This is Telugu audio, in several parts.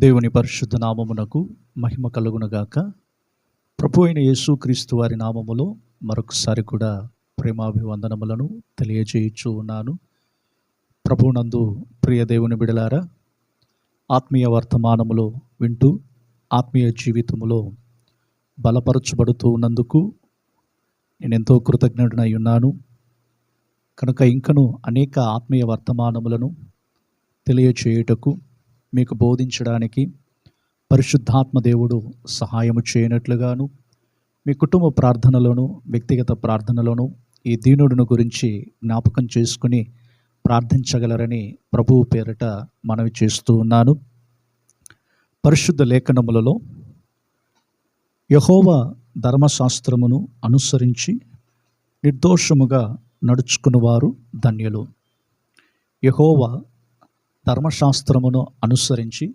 దేవుని పరిశుద్ధ నామమునకు మహిమ కలుగునగాక. ప్రభు అయిన యేసుక్రీస్తు వారి నామములో మరొకసారి కూడా ప్రేమాభివందనములను తెలియజేయచ్చు ఉన్నాను. ప్రభునందు ప్రియ దేవుని బిడలారా, ఆత్మీయ వర్తమానములో వింటూ ఆత్మీయ జీవితములో బలపరచబడుతూ ఉన్నందుకు నేను ఎంతో కృతజ్ఞుడనై ఉన్నాను. కనుక ఇంకను అనేక ఆత్మీయ వర్తమానములను తెలియచేయుటకు, మీకు బోధించడానికి పరిశుద్ధాత్మ దేవుడు సహాయము చేయనట్లుగాను, మీ కుటుంబ ప్రార్థనలోను వ్యక్తిగత ప్రార్థనలోను ఈ దీనుడిని గురించి జ్ఞాపకం చేసుకుని ప్రార్థించగలరని ప్రభువు పేరిట మనవి చేస్తూ ఉన్నాను. పరిశుద్ధ లేఖనములలో యెహోవా ధర్మశాస్త్రమును అనుసరించి నిర్దోషముగా నడుచుకునివారు ధన్యులు. యెహోవా ధర్మశాస్త్రమును అనుసరించి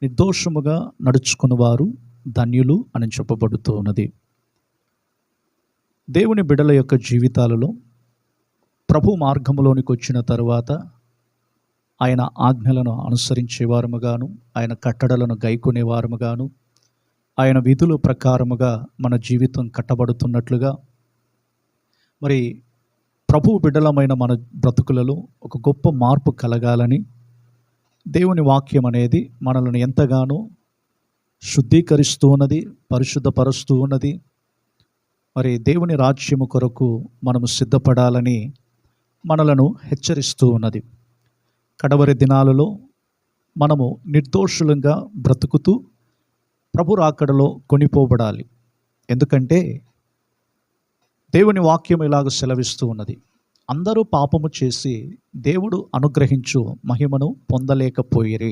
నిర్దోషముగా నడుచుకునివారు ధన్యులు అని చెప్పబడుతూ ఉన్నది. దేవుని బిడ్డల యొక్క జీవితాలలో ప్రభు మార్గములోనికి వచ్చిన తరువాత ఆయన ఆజ్ఞలను అనుసరించేవారముగాను, ఆయన కట్టడలను గైకొనేవారముగాను, ఆయన విధుల ప్రకారముగా మన జీవితం కట్టబడుతున్నట్లుగా, మరి ప్రభు బిడ్డలమైన మన బ్రతుకులలో ఒక గొప్ప మార్పు కలగాలని దేవుని వాక్యం అనేది మనల్ని ఎంతగానో శుద్ధీకరిస్తూ ఉన్నది, పరిశుద్ధపరుస్తూ ఉన్నది. మరి దేవుని రాజ్యము కొరకు మనము సిద్ధపడాలని మనలను హెచ్చరిస్తూ ఉన్నది. కడవరి దినాలలో మనము నిర్దోషులంగా బ్రతుకుతూ ప్రభు రాకడలో కొనిపోబడాలి. ఎందుకంటే దేవుని వాక్యం ఇలాగ సెలవిస్తూ ఉన్నది, అందరూ పాపము చేసి దేవుడు అనుగ్రహించు మహిమను పొందలేకపోయిరి.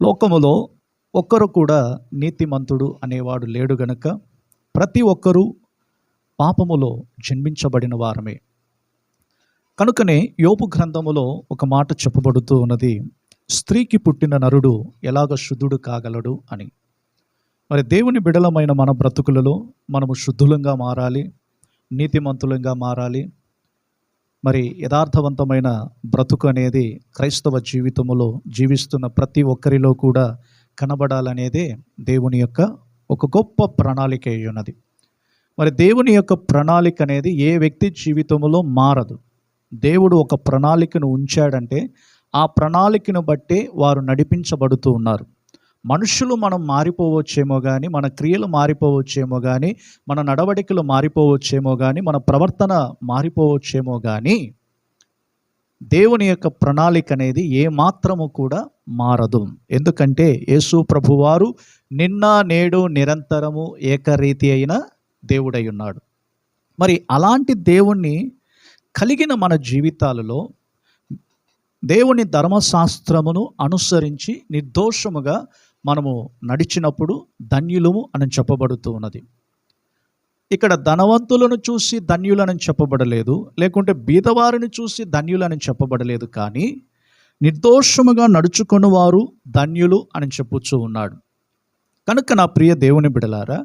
లోకములో ఒక్కరు కూడా నీతిమంతుడు అనేవాడు లేడు గనుక ప్రతి ఒక్కరూ పాపములో జన్మించబడిన వారమే. కనుకనే యోబు గ్రంథములో ఒక మాట చెప్పబడుతూ ఉన్నది, స్త్రీకి పుట్టిన నరుడు ఎలాగ శుద్ధుడు కాగలడు అని. మరి దేవుని బిడలమైన మన బ్రతుకులలో మనము శుద్ధులంగా మారాలి, నీతిమంతులంగా మారాలి. మరి యథార్థవంతమైన బ్రతుకు అనేది క్రైస్తవ జీవితంలో జీవిస్తున్న ప్రతి ఒక్కరిలో కూడా కనబడాలనేదే దేవుని యొక్క ఒక గొప్ప ప్రణాళిక అయి ఉన్నది. మరి దేవుని యొక్క ప్రణాళిక అనేది ఏ వ్యక్తి జీవితంలో మారదు. దేవుడు ఒక ప్రణాళికను ఉంచాడంటే ఆ ప్రణాళికను బట్టే వారు నడిపించబడుతూ ఉన్నారు. మనుషులు మనం మారిపోవచ్చేమో కానీ, మన క్రియలు మారిపోవచ్చేమో కానీ, మన నడవడికలు మారిపోవచ్చేమో కానీ, మన ప్రవర్తన మారిపోవచ్చేమో కానీ, దేవుని యొక్క ప్రణాళిక అనేది ఏమాత్రము కూడా మారదు. ఎందుకంటే యేసు ప్రభువారు నిన్న నేడు నిరంతరము ఏకరీతి అయిన దేవుడై ఉన్నాడు. మరి అలాంటి దేవుణ్ణి కలిగిన మన జీవితాలలో దేవుని ధర్మశాస్త్రమును అనుసరించి నిర్దోషముగా మనము నడిచినప్పుడు ధన్యులము అని చెప్పబడుతూ ఉన్నది. ఇక్కడ ధనవంతులను చూసి ధన్యులని చెప్పబడలేదు, లేకుంటే బీదవారిని చూసి ధన్యులని చెప్పబడలేదు, కానీ నిర్దోషముగా నడుచుకుని వారు ధన్యులు అని చెప్పుచూ ఉన్నాడు. కనుక నా ప్రియ దేవుని బిడలారా,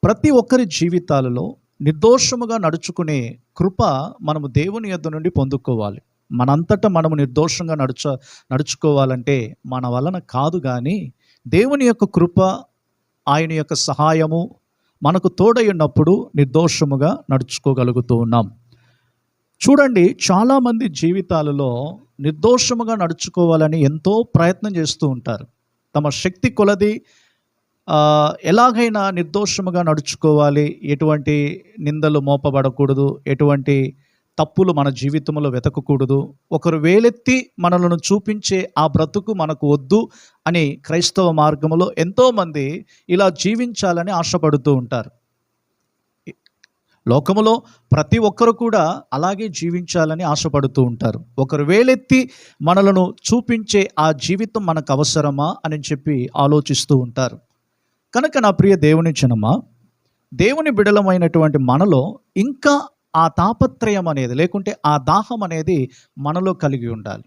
ప్రతి ఒక్కరి జీవితాలలో నిర్దోషముగా నడుచుకునే కృప మనము దేవుని యొద్ద నుండి పొందుకోవాలి. మనంతటా మనము నిర్దోషంగా నడుచుకోవాలంటే మన వలన కాదు, కానీ దేవుని యొక్క కృప, ఆయన యొక్క సహాయము మనకు తోడై ఉన్నప్పుడు నిర్దోషముగా నడుచుకోగలుగుతూ ఉన్నాం. చూడండి, చాలామంది జీవితాలలో నిర్దోషముగా నడుచుకోవాలని ఎంతో ప్రయత్నం చేస్తూ ఉంటారు. తమ శక్తి కొలది ఎలాగైనా నిర్దోషముగా నడుచుకోవాలి, ఎటువంటి నిందలు మోపబడకూడదు, ఎటువంటి తప్పులు మన జీవితంలో వెతకకూడదు, ఒకరు వేలెత్తి మనలను చూపించే ఆ బ్రతుకు మనకు వద్దు అని క్రైస్తవ మార్గంలో ఎంతోమంది ఇలా జీవించాలని ఆశపడుతూ ఉంటారు. లోకములో ప్రతి ఒక్కరు కూడా అలాగే జీవించాలని ఆశపడుతూ ఉంటారు. ఒకరు వేలెత్తి మనలను చూపించే ఆ జీవితం మనకు అవసరమా అని చెప్పి ఆలోచిస్తూ ఉంటారు. కనుక నా ప్రియ దేవుని జనమా, దేవుని బిడలమైనటువంటి మనలో ఇంకా ఆ తాపత్రయం అనేది, లేకుంటే ఆ దాహం అనేది మనలో కలిగి ఉండాలి.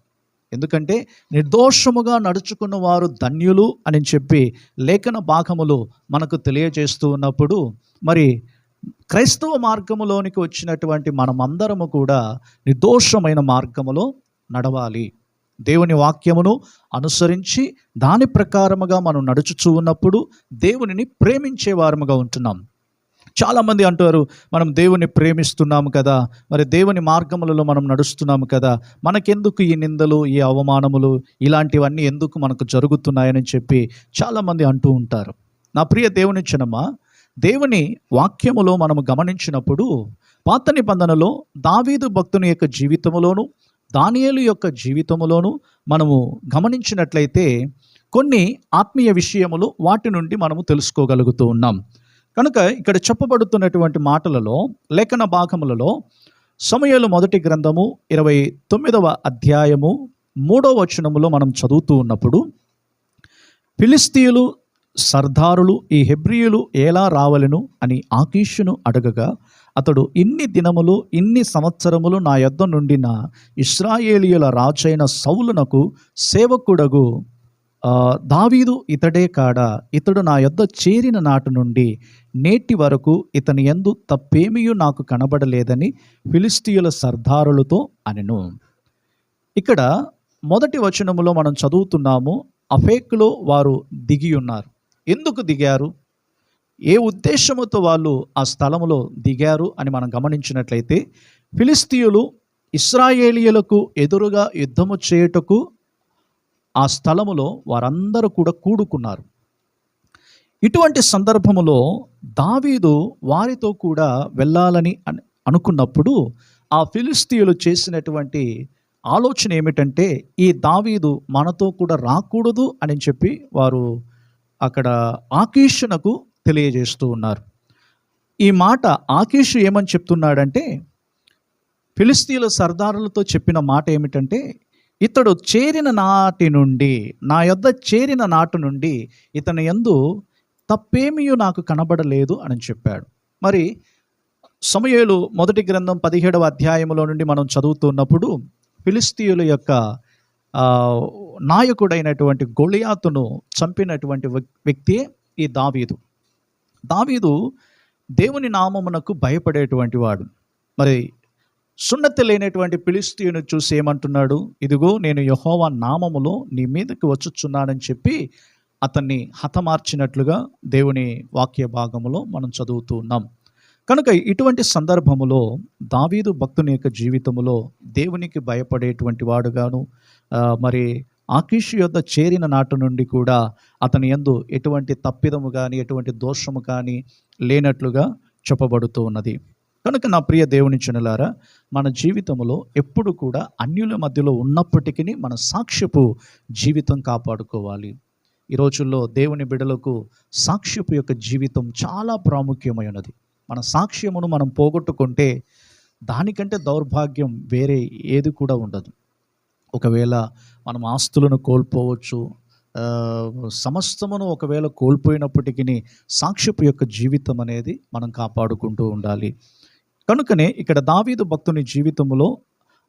ఎందుకంటే నిర్దోషముగా నడుచుకున్న వారు ధన్యులు అని చెప్పి లేఖన భాగములు మనకు తెలియజేస్తూ ఉన్నప్పుడు, మరి క్రైస్తవ మార్గములోనికి వచ్చినటువంటి మనమందరము కూడా నిర్దోషమైన మార్గములో నడవాలి. దేవుని వాక్యమును అనుసరించి దాని ప్రకారముగా మనం నడుచుచూ ఉన్నప్పుడు దేవునిని ప్రేమించే వారముగా ఉంటున్నాం. చాలామంది అంటారు, మనం దేవుని ప్రేమిస్తున్నాము కదా, మరి దేవుని మార్గములలో మనం నడుస్తున్నాము కదా, మనకెందుకు ఈ నిందలు, ఈ అవమానములు, ఇలాంటివన్నీ ఎందుకు మనకు జరుగుతున్నాయని చెప్పి చాలామంది అంటూ ఉంటారు. నా ప్రియ దేవుని జనమా, దేవుని వాక్యములో మనము గమనించినప్పుడు పాత నిబంధనలో దావీదు భక్తుని యొక్క జీవితములోను, దానియేలు యొక్క జీవితములోను మనము గమనించినట్లయితే కొన్ని ఆత్మీయ విషయములు వాటి నుండి మనము తెలుసుకోగలుగుతూ ఉన్నాం. కనుక ఇక్కడ చెప్పబడుతున్నటువంటి మాటలలో, లేఖన భాగములలో సమూయేలు మొదటి గ్రంథము 29వ అధ్యాయము 3వ వచనములో మనం చదువుతూ ఉన్నప్పుడు, ఫిలిష్తీయులు సర్దారులు ఈ హెబ్రీయులు ఎలా రావలెను అని ఆకీషును అడగగా, అతడు ఇన్ని దినములు ఇన్ని సంవత్సరములు నా యొద్ద నుండిన ఇశ్రాయేలీయుల రాజైన సౌలునకు సేవకుడగు దావీదు ఇతడే కాడా, ఇతడు నా యొద్ద చేరిన నాటి నుండి నేటి వరకు ఇతని యందు తప్పేమియూ నాకు కనబడలేదని ఫిలిష్తీయుల సర్దారులతో అనెను. ఇక్కడ మొదటి వచనములో మనం చదువుతున్నాము, అఫేకులో వారు దిగి ఉన్నారు. ఎందుకు దిగారు, ఏ ఉద్దేశముతో వాళ్ళు ఆ స్థలములో దిగారు అని మనం గమనించినట్లయితే, ఫిలిష్తీయులు ఇశ్రాయేలీయులకు ఎదురుగా యుద్ధము చేయుటకు ఆ స్థలములో వారందరూ కూడా కూడుకున్నారు. ఇటువంటి సందర్భములో దావీదు వారితో కూడా వెళ్ళాలని అనుకున్నప్పుడు ఆ ఫిలిష్తీయులు చేసినటువంటి ఆలోచన ఏమిటంటే, ఈ దావీదు మనతో కూడా రాకూడదు అని చెప్పి వారు అక్కడ ఆకీషునకు తెలియజేస్తూ ఉన్నారు. ఈ మాట ఆకీషు ఏమని చెప్తున్నాడంటే, ఫిలిష్తీయుల సర్దారులతో చెప్పిన మాట ఏమిటంటే, ఇతడు చేరిన నాటి నుండి, నా యొద్ద చేరిన నాటి నుండి ఇతని యందు తప్పేమియూ నాకు కనబడలేదు అని చెప్పాడు. మరి సమూయేలు మొదటి గ్రంథం 17వ అధ్యాయంలో నుండి మనం చదువుతున్నప్పుడు ఫిలిష్తీయుల యొక్క నాయకుడైనటువంటి గొలియాతును చంపినటువంటి వ్యక్తియే ఈ దావీదు. దావీదు దేవుని నామమునకు భయపడేటువంటి వాడు. మరి సున్నతి లేనటువంటి ఫిలిష్తీయుని చూసి ఏమంటున్నాడు, ఇదిగో నేను యెహోవా నామములో నీ మీదకి వచ్చుచున్నానని చెప్పి అతన్ని హతమార్చినట్లుగా దేవుని వాక్య భాగములో మనం చదువుతూ ఉన్నాం. కనుక ఇటువంటి సందర్భములో దావీదు భక్తుని యొక్క జీవితములో దేవునికి భయపడేటువంటి వాడుగాను, మరి ఆకీషు యొద్ద చేరిన నాటి నుండి కూడా అతని యందు ఎటువంటి తప్పిదము కానీ ఎటువంటి దోషము కానీ లేనట్లుగా చెప్పబడుతూ ఉన్నది. కనుక నా ప్రియ దేవుని జనులారా, మన జీవితంలో ఎప్పుడు కూడా అన్యుల మధ్యలో ఉన్నప్పటికీ మన సాక్ష్యపు జీవితం కాపాడుకోవాలి. ఈ రోజుల్లో దేవుని బిడ్డలకు సాక్ష్యపు యొక్క జీవితం చాలా ప్రాముఖ్యమైనది. మన సాక్ష్యమును మనం పోగొట్టుకుంటే దానికంటే దౌర్భాగ్యం వేరే ఏది కూడా ఉండదు. ఒకవేళ మనం ఆస్తులను కోల్పోవచ్చు, సమస్తమును ఒకవేళ కోల్పోయినప్పటికీ సాక్ష్యపు యొక్క జీవితం అనేది మనం కాపాడుకుంటూ ఉండాలి. కనుకనే ఇక్కడ దావీదు భక్తుని జీవితంలో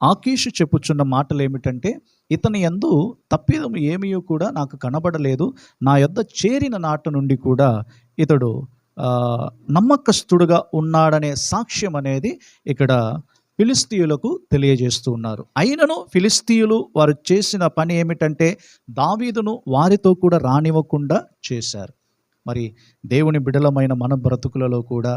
ఆకీషు చెప్పుచున్న మాటలు ఏమిటంటే, ఇతని యందు తప్పిదం ఏమీ కూడా నాకు కనబడలేదు, నా యొద్ద చేరిన నాటి నుండి కూడా ఇతడు నమ్మకస్తుడుగా ఉన్నాడనే సాక్ష్యం అనేది ఇక్కడ ఫిలిష్తీయులకు తెలియజేస్తూ ఉన్నారు. అయినను ఫిలిష్తీయులు వారు చేసిన పని ఏమిటంటే, దావీదును వారితో కూడా రానివ్వకుండా చేశారు. మరి దేవుని బిడలమైన మన బ్రతుకులలో కూడా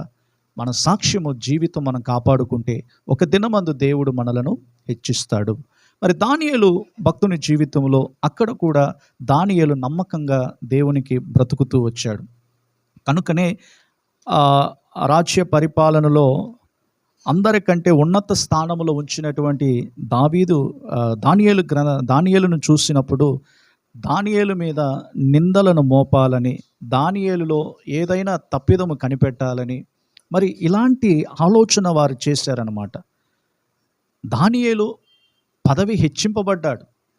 మన సాక్ష్యము జీవితం మనం కాపాడుకుంటే ఒక దినమందు దేవుడు మనలను హెచ్చిస్తాడు. మరి దానియేలు భక్తుని జీవితంలో అక్కడ కూడా దానియేలు నమ్మకంగా దేవునికి బ్రతుకుతూ వచ్చాడు. కనుకనే రాజ్య పరిపాలనలో అందరికంటే ఉన్నత స్థానంలో ఉంచినటువంటి దానియేలును చూసినప్పుడు దానియేలు మీద నిందలను మోపాలని, దానియేలులో ఏదైనా తప్పిదము కనిపెట్టాలని, మరి ఇలాంటి ఆలోచన వారు చేశారన్నమాట. దానియేలు పదవి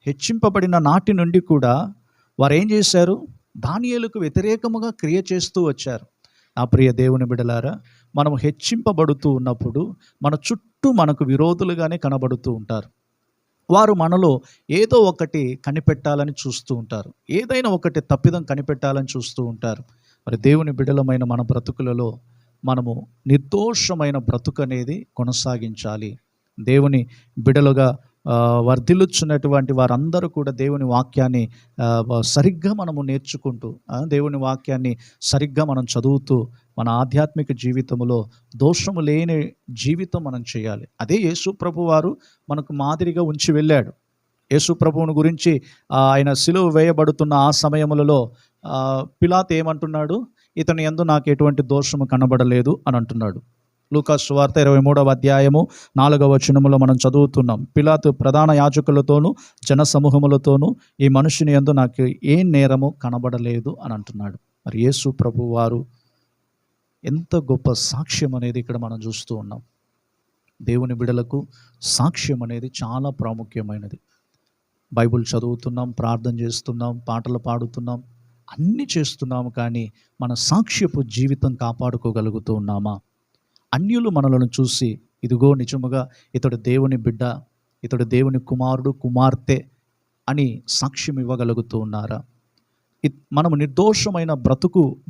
హెచ్చింపబడిన నాటి నుండి కూడా వారు ఏం చేశారు, దానియేలుకు వ్యతిరేకముగా క్రియ చేస్తూ వచ్చారు. నా ప్రియ దేవుని బిడలారా, మనం హెచ్చింపబడుతూ ఉన్నప్పుడు మన చుట్టూ మనకు విరోధులుగానే కనబడుతూ ఉంటారు. వారు మనలో ఏదో ఒకటి కనిపెట్టాలని చూస్తూ ఉంటారు, ఏదైనా ఒకటి తప్పిదం కనిపెట్టాలని చూస్తూ ఉంటారు. మరి దేవుని బిడలమైన మన బ్రతుకులలో మనము నిర్దోషమైన బ్రతుకు అనేది కొనసాగించాలి. దేవుని బిడలుగా వర్ధిల్లుచున్నటువంటి వారందరూ కూడా దేవుని వాక్యాన్ని సరిగ్గా మనము నేర్చుకుంటూ, దేవుని వాక్యాన్ని సరిగ్గా మనం చదువుతూ మన ఆధ్యాత్మిక జీవితంలో దోషము లేని జీవితం మనం చేయాలి. అదే యేసు ప్రభు వారు మనకు మాదిరిగా ఉంచి వెళ్ళాడు. యేసు ప్రభువుని గురించి ఆయన సిలువ వేయబడుతున్న ఆ సమయములలో పిలాతు ఏమంటున్నాడు? ఇతని యందు నాకు ఎటువంటి దోషము కనబడలేదు అని అంటున్నాడు. లూకా సువార్త 23వ అధ్యాయము 4వ వచనములో మనం చదువుతున్నాం. పిలాతు ప్రధాన యాజకులతోనూ జన సమూహములతోనూ ఈ మనుషుని యందు నాకు ఏ నేరము కనబడలేదు అని అంటున్నాడు. మరి యేసు ప్రభు వారు ఎంత గొప్ప సాక్ష్యం అనేది ఇక్కడ మనం చూస్తూ ఉన్నాం. దేవుని బిడలకు సాక్ష్యం అనేది చాలా ప్రాముఖ్యమైనది. బైబిల్ చదువుతున్నాం, ప్రార్థన చేస్తున్నాం, పాటలు పాడుతున్నాం, అన్నీ చేస్తున్నాము, కానీ మన సాక్ష్యపు జీవితం కాపాడుకోగలుగుతూ ఉన్నామా? అన్యులు మనలను చూసి ఇదిగో నిజముగా ఇతడు దేవుని బిడ్డ, ఇతడు దేవుని కుమారుడు కుమార్తె అని సాక్ష్యం ఇవ్వగలుగుతూ ఉన్నారా? మనము నిర్దోషమైన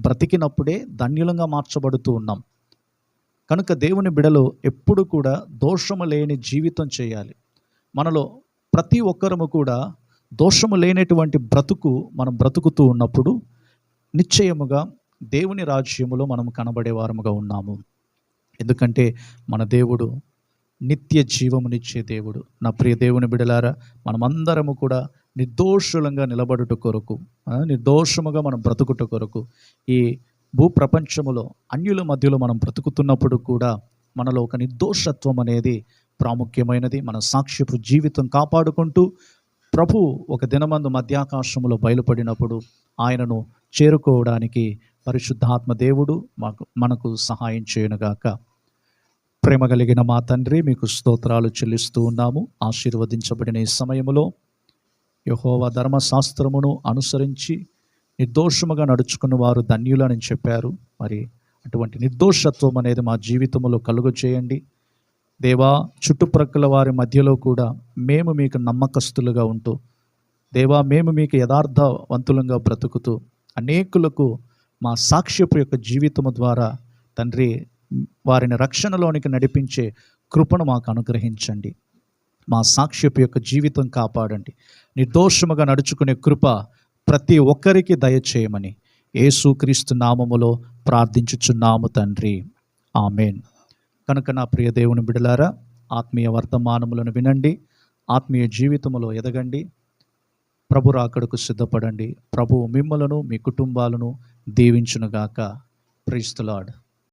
బ్రతికినప్పుడే ధన్యులంగా మార్చబడుతూ ఉన్నాం. కనుక దేవుని బిడలు ఎప్పుడు కూడా దోషము లేని జీవితం చేయాలి. మనలో ప్రతి ఒక్కరము కూడా దోషము లేనటువంటి మనం బ్రతుకుతూ ఉన్నప్పుడు నిశ్చయముగా దేవుని రాజ్యములో మనము కనబడే వారముగా ఉన్నాము. ఎందుకంటే మన దేవుడు నిత్య జీవమునిచ్చే దేవుడు. నా ప్రియ దేవుని బిడలారా, మనమందరము కూడా నిర్దోషులంగా నిలబడుట కొరకు, నిర్దోషముగా మనం బ్రతుకుట కొరకు, ఈ భూప్రపంచములో అన్యుల మధ్యలో మనం బ్రతుకుతున్నప్పుడు కూడా మనలో ఒక నిర్దోషత్వం అనేది ప్రాముఖ్యమైనది. మన సాక్ష్యపు జీవితం కాపాడుకుంటూ ప్రభు ఒక దినమందు మధ్యాకాశములో బయలుపడినప్పుడు ఆయనను చేరుకోవడానికి పరిశుద్ధాత్మ దేవుడు మనకు సహాయం చేయనుగాక. ప్రేమ కలిగిన మా తండ్రి, మీకు స్తోత్రాలు చెల్లిస్తూ ఉన్నాము. ఆశీర్వదించబడిన ఈ సమయములో యెహోవా ధర్మశాస్త్రమును అనుసరించి నిర్దోషముగా నడుచుకున్న వారు ధన్యులని చెప్పారు. మరి అటువంటి నిర్దోషత్వం అనేది మా జీవితంలో కలుగ చేయండి దేవా. చుట్టుప్రక్కల వారి మధ్యలో కూడా మేము మీకు నమ్మకస్తులుగా ఉంటూ, దేవా మేము మీకు యథార్థవంతులంగా బ్రతుకుతూ అనేకులకు మా సాక్ష్యపు యొక్క జీవితము ద్వారా తండ్రి వారిని రక్షణలోనికి నడిపించే కృపను మాకు అనుగ్రహించండి. మా సాక్ష్యపు యొక్క జీవితం కాపాడండి. నిర్దోషముగా నడుచుకునే కృప ప్రతి ఒక్కరికి దయచేయమని యేసుక్రీస్తు నామములో ప్రార్థించుచున్నాము తండ్రి, ఆమేన్. కనుక నా ప్రియ దేవుని బిడలారా, ఆత్మీయ వర్తమానములను వినండి, ఆత్మీయ జీవితములో ఎదగండి, ప్రభు రాకడకు సిద్ధపడండి. ప్రభువు మిమ్మలను మీ కుటుంబాలను దీవించునుగాక. Praise the lord.